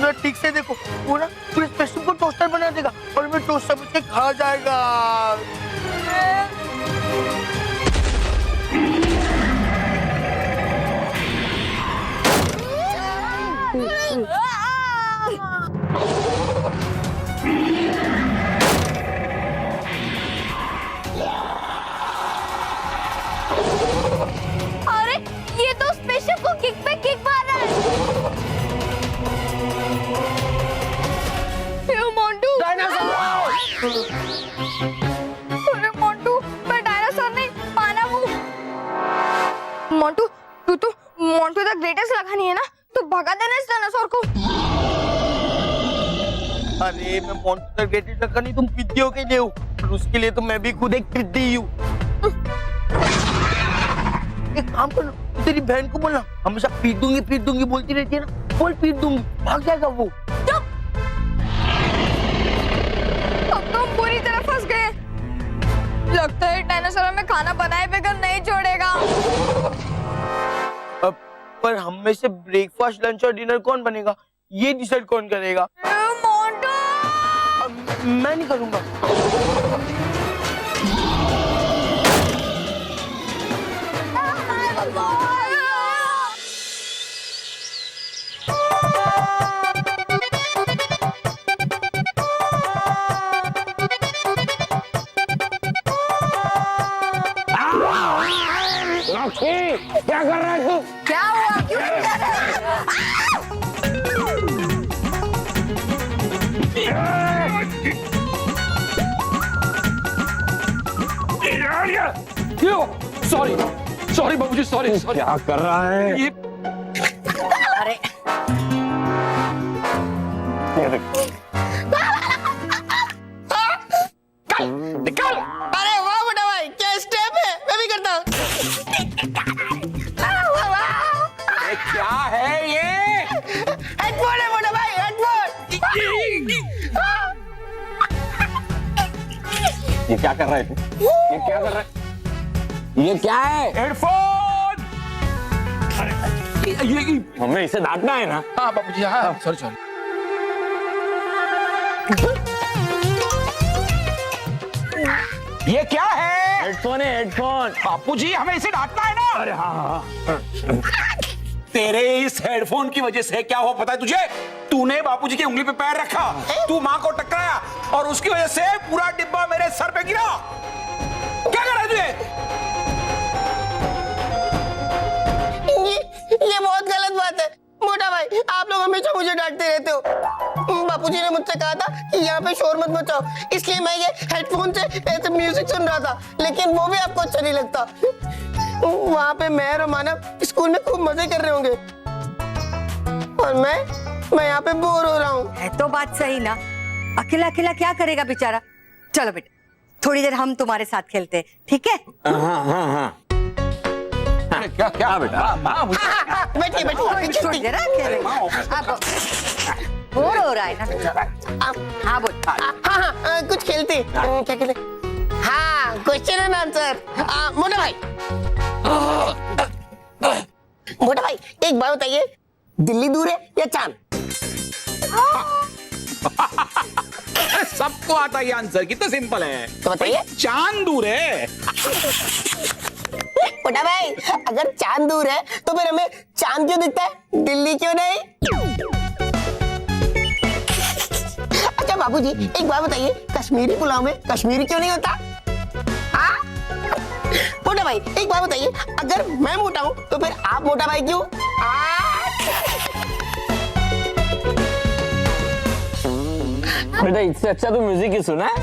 जरा ठीक से देखो, वो ना पूरे स्पेशल को टोस्टर बना देगा और मैं टोस्ट सब उसके खा जाएगा। अरे ये तो स्पेशल को किक पे किक मार रहा है। मोंटू, अरे मोंटू, मैं डायनासोर नहीं, माना हूँ। मोंटू, तू तो मोंटू द ग्रेटेस्ट लगा नहीं है ना, तो भगा देना इस डायनासोर को। अरे मैं मॉन्स्टर ग्रेटेड लगा नहीं, तुम पिद्दियों के लिए हो, और उसके लिए तो मैं भी खुद एक पिद्दी हूँ। एक काम करो, तेरी बहन को बोलना, हमेशा पीट दूंगी बोलती रहती है ना, बोल पीट दूंगी, भाग जाएगा वो। चुप। अब तो हम पूरी तरह फंस गए। लगता है डायनासोर हमें खाना बनाए बगैर नहीं छोड़ेगा। अब पर हम में से ब्रेकफास्ट, लंच और डिनर कौन बनेगा, ये डिसाइड कौन करेगा? मोंटू, मैं नहीं करूंगा। क्या कर रहा है तू? क्या हुआ? क्यों कर रहा है? क्यों? सॉरी बाबूजी, सॉरी। क्या कर रहा है ये? अरे निकल! अरे वाह बेटा भाई, क्या स्टेप है, मैं भी करता हूँ। क्या है ये? हेडफोन है बेटा भाई, हेडफोन। ये क्या कर रहा है तू? ये क्या कर रहा है? ये क्या है? हेडफोन! ये हमें इसे डांटना है ना? हाँ बाबूजी, हाँ सॉरी। ये क्या है? हेडफोन है, हेडफोन। बापूजी, हमें इसे डांटना है ना। अरे हाँ। तेरे इस हेडफोन की वजह से क्या हुआ पता है तुझे? तूने बापूजी की उंगली पे पैर रखा, तू माँ को टकराया और उसकी वजह से पूरा डिब्बा मेरे सर पे गिरा। क्या कर रहा है तुझे? ये बहुत गलत बात है मोटा भाई, आप लोग हमेशा मुझे डांटते रहते हो। बापूजी ने मुझसे कहा था कि यहाँ पे शोर मत मचाओ, इसलिए मैं ये हेडफोन से ऐसे म्यूजिक सुन रहा था, लेकिन वो भी आपको अच्छा नहीं लगता। वहाँ पे मैं और मानव स्कूल में खूब मजे कर रहे होंगे और मैं यहाँ पे बोर हो रहा हूँ। है तो बात सही ना, अकेला अकेला क्या करेगा बेचारा। चलो बेटा, थोड़ी देर हम तुम्हारे साथ खेलते हैं, ठीक है? हाँ। क्या बेटा? बैठिए थोड़ी देर खेलेंगे। बोर हो रहा है ना? हाँ बोल। हाँ, कुछ खेलते। क्या खेले? हाँ, क्वेश्चन एंड आंसर। मोटा भाई एक बात बताइए, दिल्ली दूर है या चांद? सबको आता है आंसर, कितना सिंपल है। तो बताइए। चांद दूर है। मोटा भाई, अगर चांद दूर है तो फिर हमें चांद क्यों दिखता है, दिल्ली क्यों नहीं? अच्छा बाबूजी, एक बात बताइए, कश्मीरी पुलाव में कश्मीरी क्यों नहीं होता? मोटा भाई एक बात बताइए, अगर मैं मोटा हूँ तो फिर आप मोटा भाई क्यों? बेटा इससे अच्छा तो म्यूजिक ही सुना है।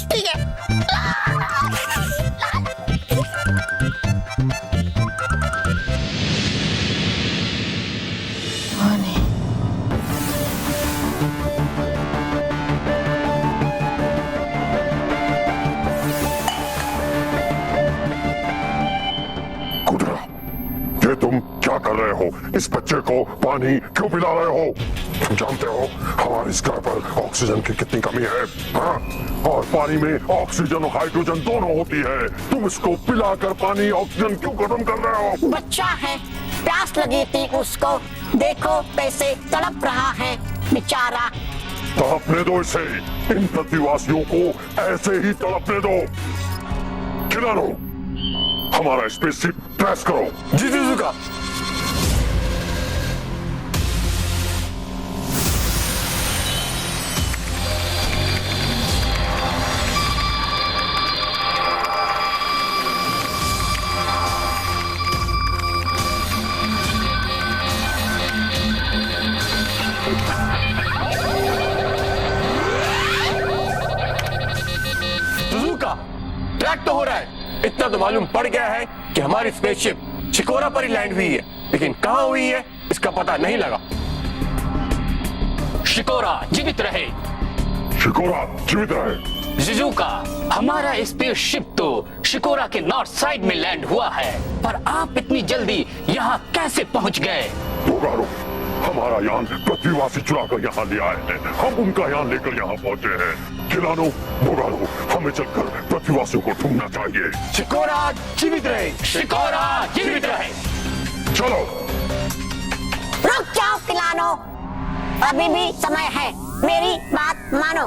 ठीक है। ये तुम क्या कर रहे हो? इस बच्चे को पानी क्यों पिला रहे हो? तुम जानते हो हमारे इस ग्रह पर ऑक्सीजन की कितनी कमी है, हाँ? और पानी में ऑक्सीजन और हाइड्रोजन दोनों होती है। तुम इसको पिलाकर पानी ऑक्सीजन क्यों खत्म कर रहे हो? बच्चा है, प्यास लगी थी उसको, देखो कैसे तड़प रहा है बेचारा। तड़पने दो इसे, इन पृथ्वीवासियों को ऐसे ही तड़पने दो। खिलानो, हमारा स्पेसशिप ट्रेस करो। जी सुजुका। ट्रैक तो हो रहा है, इतना तो मालूम पड़ गया है कि हमारी स्पेसशिप शिकोरा पर ही लैंड हुई है, लेकिन कहां हुई है इसका पता नहीं लगा। शिकोरा जीवित रहे। शिकोरा जीवित रहे। जिजुका, हमारा स्पेसशिप तो शिकोरा के नॉर्थ साइड में लैंड हुआ है, पर आप इतनी जल्दी यहाँ कैसे पहुँच गए? बोगारो, हमारा यान पृथ्वीवासी चुरा कर यहाँ ले आए हैं, हम उनका यान लेकर यहाँ पहुँचे हैं। खिलानो, बोगारो, हमें चलकर पृथ्वीवासियों को ढूंढना चाहिए। शिकोरा जीवित रहे। शिकोरा जीवित रहे। चलो। रुक जाओ खिलानो, अभी भी समय है, मेरी बात मानो।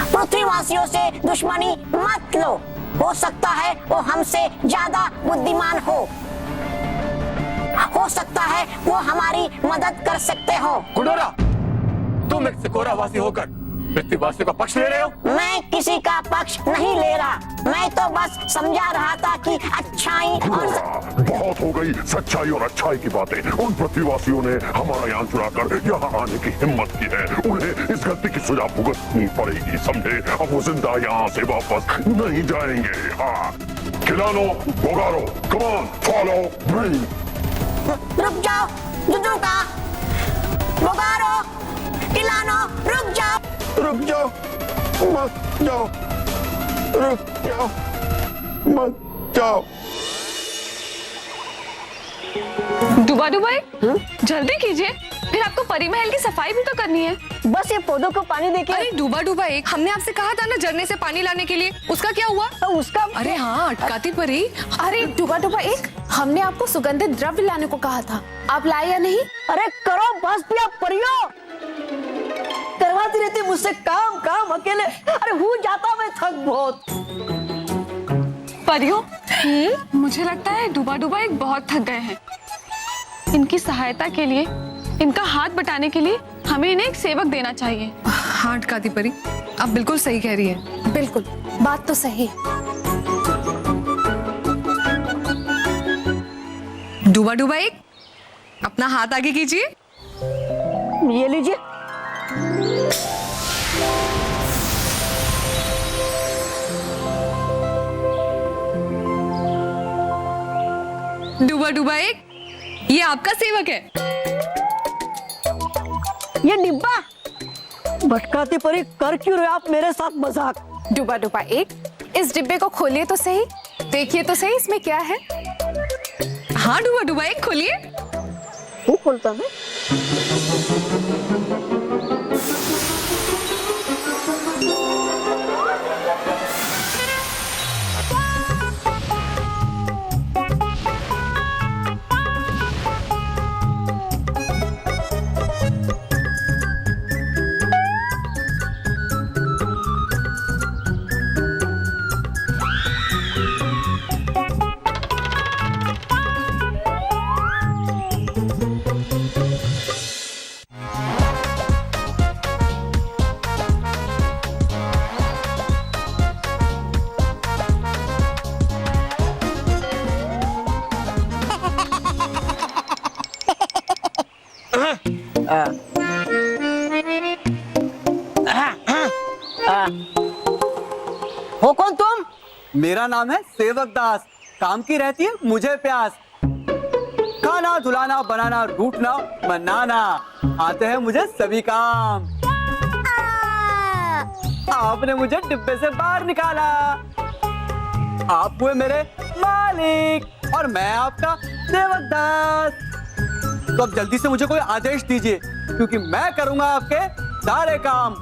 पृथ्वीवासियों से दुश्मनी मत लो, हो सकता है वो हमसे ज्यादा बुद्धिमान हो सकता है वो हमारी मदद कर सकते हो। कुडोरा, तुम एक शिकोरा वासी होकर पृथ्वीवासियों का पक्ष ले रहे हो? मैं किसी का पक्ष नहीं ले रहा, मैं तो बस समझा रहा था कि अच्छाई और बहुत हो गई सच्चाई और अच्छाई की बातें। उन पृथ्वीवासियों ने हमारा यान चुराकर यहाँ आने की हिम्मत की है, उन्हें इस गलती की सजा भुगतनी पड़ेगी, समझे? अब वो जिंदा यहाँ से वापस नहीं जाएंगे। हाँ, खिलानो, बोगारो, कम ऑन, फॉलो मी। रुक जाओ जुजुका, बोगारो, खिलानो, रुक जाओ। रुक जाओ, मत जाओ, रुक जाओ, मत जाओ। डुबा डुबाई, जल्दी कीजिए, फिर आपको परी महल की सफाई भी तो करनी है। बस ये पौधों को पानी देके। अरे डुबा डुबाई, हमने आपसे कहा था ना झरने से पानी लाने के लिए, उसका क्या हुआ? उसका अरे हाँ, अटकाती परी। अरे डुबा डुबा एक, हमने आपको सुगंधित द्रव्य लाने को कहा था, आप लाए या नहीं? अरे करो बस भी आप परियो, करवाती रहती मुझसे काम काम अकेले। अरे हूँ जाता मैं थक बहुत। परियो, मुझे लगता है डुबा डुबा एक बहुत थक गए हैं। इनकी सहायता के लिए, इनका हाथ बटाने के लिए हमें इन्हें एक सेवक देना चाहिए। हाँ अटकाती परी, आप बिल्कुल सही कह रही है। बिल्कुल, बात तो सही। डुबा डुबा एक, अपना हाथ आगे कीजिए। ये लीजिए। डुबा डुबा एक, ये आपका सेवक है। ये डिब्बा, भटकाती परी, कर क्यों रहे आप मेरे साथ मजाक? डुबा डुबा एक, इस डिब्बे को खोलिए तो सही, देखिए तो सही इसमें क्या है। हाँ डुबा डुबा एक, खोलिए। वो खोलता है। हो कौन तुम? मेरा नाम है सेवक दास, काम की रहती है मुझे प्यास। खाना धुलाना बनाना रूठना मनाना आते हैं मुझे सभी काम। आपने मुझे डिब्बे से बाहर निकाला, आप हुए मेरे मालिक और मैं आपका सेवक दास। तो अब जल्दी से मुझे कोई आदेश दीजिए, क्योंकि मैं करूंगा आपके सारे काम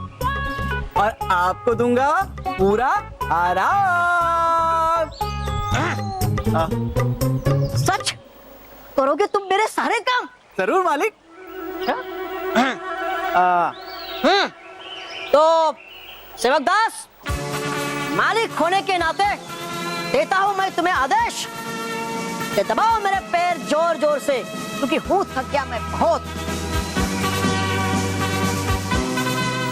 और आपको दूंगा पूरा आराम। सच? करोगे तुम मेरे सारे काम? जरूर मालिक। तो सेवक दास, मालिक होने के नाते देता हूं मैं तुम्हें आदेश कि दबाओ मेरे पैर जोर जोर से, क्योंकि हूं थक गया मैं बहुत।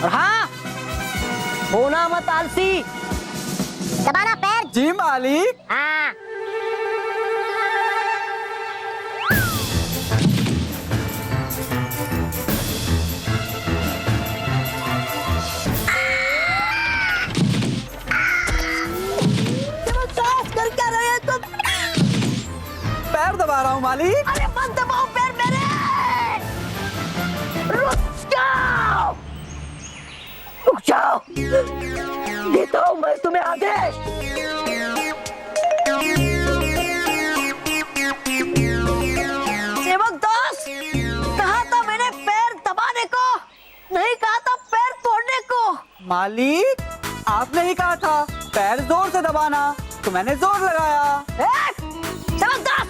और हाँ, होना मत आलसी, दबाना पैर। जी मालिक। हाँ। कर क्या रहे हैं तुम? पैर दबा रहा हूँ मालिक। अरे मत दबाओ पैर मेरे, रुक जाओ, रुक जाओ, देता हूं मैं तुम्हें आदेश। सेवक दास, कहा था मैंने पैर दबाने को, नहीं कहा था पैर तोड़ने को। मालिक, आपने ही कहा था पैर जोर से दबाना, तो मैंने जोर लगाया। सेवक दास,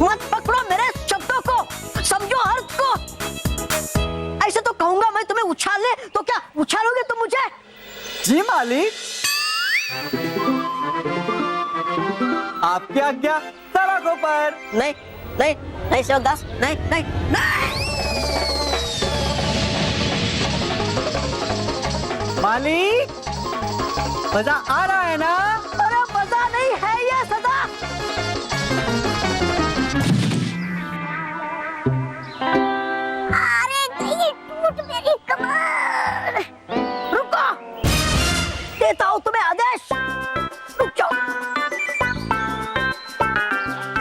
मत पकड़ो मेरे शब्दों को, समझो अर्थ को। ऐसे तो कहूंगा मैं तुम्हें उछालने, तो क्या उछालोगे तुम मुझे? जी मालिक। आपकी आज्ञा, सड़कों पर। नहीं नहीं नहीं सेवक दास, नहीं नहीं नहीं। मालिक, मजा आ रहा है ना? अरे मजा नहीं है ये सदा। अरे नहीं, टूट मेरी कमर। रुको, देता हूं तुम्हें आदेश, रुक जाओ।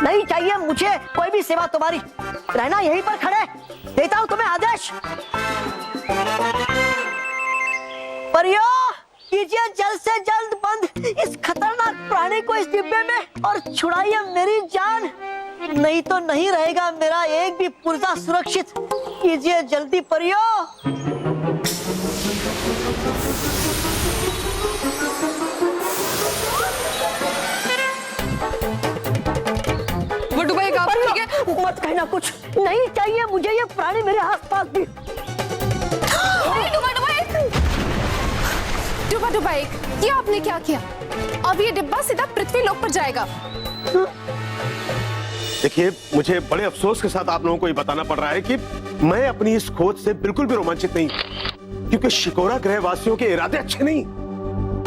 नहीं चाहिए मुझे कोई भी सेवा तुम्हारी, रहना यहीं पर खड़े। देता हूं तुम्हें आदेश। परियो, कीजिए जल्द से जल्द बंद इस खतरनाक प्राणी को इस डिब्बे में और छुड़ाइए मेरी जान, नहीं तो नहीं रहेगा मेरा एक भी पुर्जा सुरक्षित। कीजिए जल्दी परियो। गुड्डू भाई, आप ठीक है? मत कहना कुछ, नहीं चाहिए मुझे ये प्राणी मेरे आसपास भी। डुबा, ये आपने क्या किया? अब ये डिब्बा सीधा पृथ्वी लोक पर जाएगा। देखिए, मुझे बड़े अफसोस के साथ आप लोगों को ये बताना पड़ रहा है कि मैं अपनी इस खोज से बिल्कुल भी रोमांचित नहीं, क्योंकि शिकोरा ग्रहवासियों के इरादे अच्छे नहीं।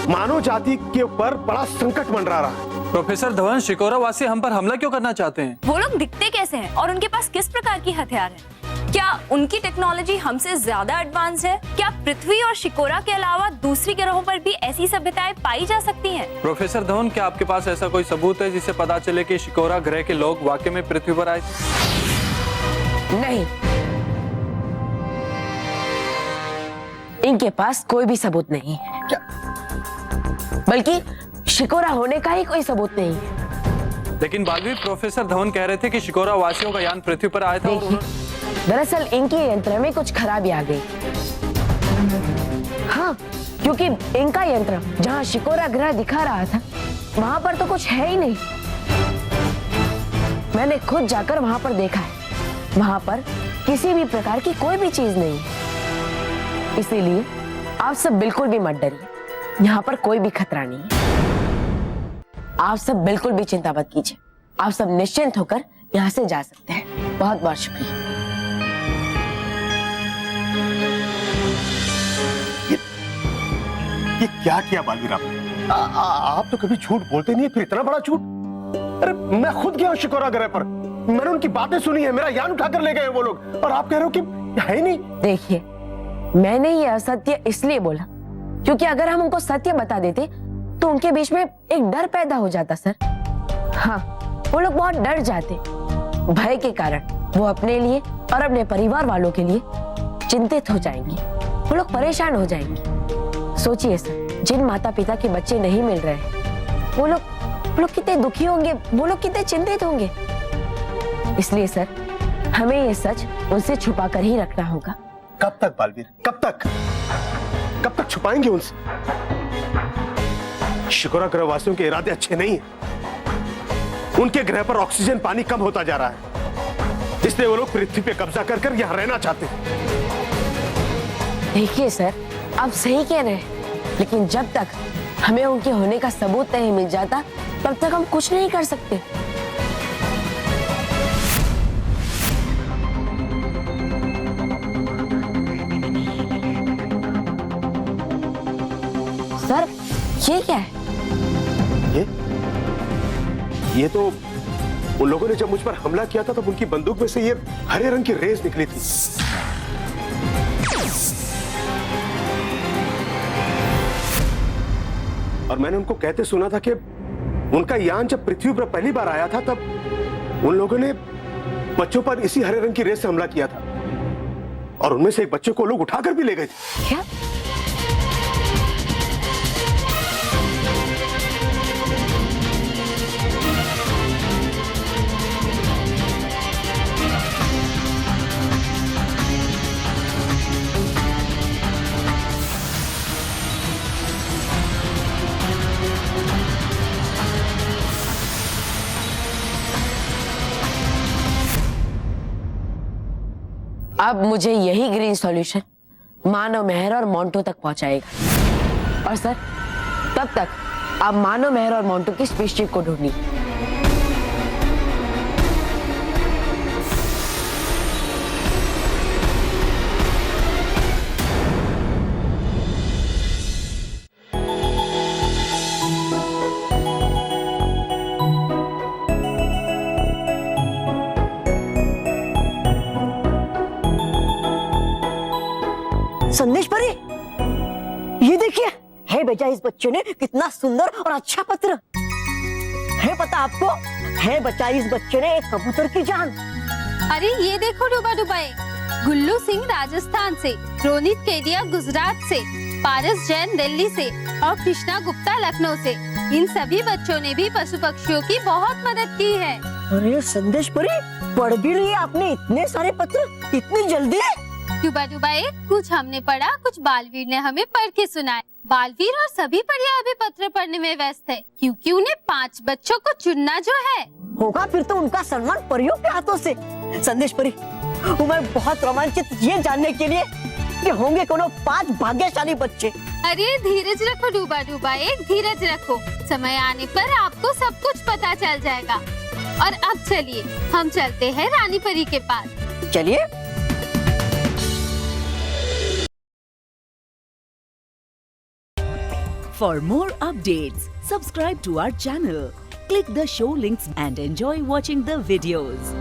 मानव जाति के ऊपर बड़ा संकट मंडरा रहा है। प्रोफेसर धवन, शिकोरा वासी हम पर हमला क्यों करना चाहते हैं? वो लोग दिखते कैसे हैं और उनके पास किस प्रकार की हथियार है? क्या उनकी टेक्नोलॉजी हमसे ज्यादा एडवांस है? क्या पृथ्वी और शिकोरा के अलावा दूसरी ग्रहों पर भी ऐसी सभ्यताएं पाई जा सकती हैं? प्रोफेसर धवन, क्या आपके पास ऐसा कोई सबूत है जिससे पता चले कि शिकोरा ग्रह के लोग वाकई में पृथ्वी पर आए? नहीं, इनके पास कोई भी सबूत नहीं है, बल्कि शिकोरा होने का ही कोई सबूत नहीं है। लेकिन बालवीर, प्रोफेसर धवन कह रहे थे कि शिकोरा वासियों का यान पृथ्वी पर आया था। दरअसल इनके यंत्र में कुछ खराबी आ गई। हाँ, क्योंकि इनका यंत्र जहाँ शिकोरा ग्रह दिखा रहा था, वहाँ पर तो कुछ है ही नहीं। मैंने खुद जाकर वहाँ पर देखा है, वहाँ पर किसी भी प्रकार की कोई भी चीज नहीं है। इसीलिए आप सब बिल्कुल भी मत डरिए, यहाँ पर कोई भी खतरा नहीं है। आप सब बिल्कुल भी चिंता मत कीजिए, आप सब निश्चिंत होकर यहाँ से जा सकते हैं। बहुत बहुत शुक्रिया। ये क्या किया बालवीर आपने? आप तो कभी झूठ बोलते नहीं है, फिर इतना बड़ा झूठ। अरे मैं खुद गया हूं शिकोरा ग्रह पर, मैंने उनकी बातें सुनी है, मेरा यान उठाकर ले गए वो लोग, और आप कह रहे हो कि है ही नहीं। देखिए, मैंने ये असत्य इसलिए बोला क्योंकि अगर हम उनको सत्य बता देते तो उनके बीच में एक डर पैदा हो जाता सर। हाँ, वो लोग बहुत डर जाते, भय के कारण वो अपने लिए और अपने परिवार वालों के लिए चिंतित हो जाएंगे, वो लोग परेशान हो जाएंगे। सोचिए सर, जिन माता पिता के बच्चे नहीं मिल रहे हैं, वो लोग कितने दुखी होंगे, वो लोग कितने चिंतित होंगे। इसलिए सर, हमें ये सच उनसे छुपा कर ही रखना होगा। कब तक बालवीर, कब तक छुपाएंगे उनसे? शिकोरा ग्रहवासियों के इरादे अच्छे नहीं हैं। उनके ग्रह पर ऑक्सीजन पानी कम होता जा रहा है, इसलिए वो लोग पृथ्वी पे कब्जा कर कर यहाँ रहना चाहते हैं। देखिए सर, आप सही कह रहे हैं, लेकिन जब तक हमें उनके होने का सबूत नहीं मिल जाता तब तक हम कुछ नहीं कर सकते। सर, ये क्या है? ये तो उन लोगों ने जब मुझ पर हमला किया था तब उनकी बंदूक में से ये हरे रंग की रेस निकली थी। और मैंने उनको कहते सुना था कि उनका यान जब पृथ्वी पर पहली बार आया था तब उन लोगों ने बच्चों पर इसी हरे रंग की रेस से हमला किया था और उनमें से एक बच्चे को लोग उठाकर भी ले गए थे। क्या? अब मुझे यही ग्रीन सॉल्यूशन मानव मेहर और मोंटो तक पहुंचाएगा। और सर, तब तक आप मानव मेहर और मोंटो की स्पेसशिप को ढूंढिए। संदेश परी, ये देखिए, है बेटा इस बच्चे ने कितना सुंदर और अच्छा पत्र है। पता आपको है बच्चा इस बच्चे ने एक कबूतर की जान। अरे ये देखो डूबा डुबाई, गुल्लू सिंह राजस्थान से, रोनित केडिया गुजरात से, पारस जैन दिल्ली से और कृष्णा गुप्ता लखनऊ से। इन सभी बच्चों ने भी पशु पक्षियों की बहुत मदद की है। अरे संदेश परी, पढ़ भी लिए आपने इतने सारे पत्र इतनी जल्दी? डूबा डुबाई, कुछ हमने पढ़ा, कुछ बालवीर ने हमें पढ़ के सुनाए। बालवीर और सभी पढ़िया अभी पत्र पढ़ने में व्यस्त है, क्योंकि उन्हें 5 बच्चों को चुनना जो है। होगा फिर तो उनका सम्मान परियों के हाथों से। संदेश परी, मैं बहुत रोमांचित ये जानने के लिए कि होंगे कोनो 5 भाग्यशाली बच्चे। अरे धीरज रखो डूबा डुबाई, धीरज रखो, समय आने पर आपको सब कुछ पता चल जाएगा। और अब चलिए हम चलते हैं रानी परी के पास। चलिए। For more updates, subscribe to our channel, click the show links and enjoy watching the videos.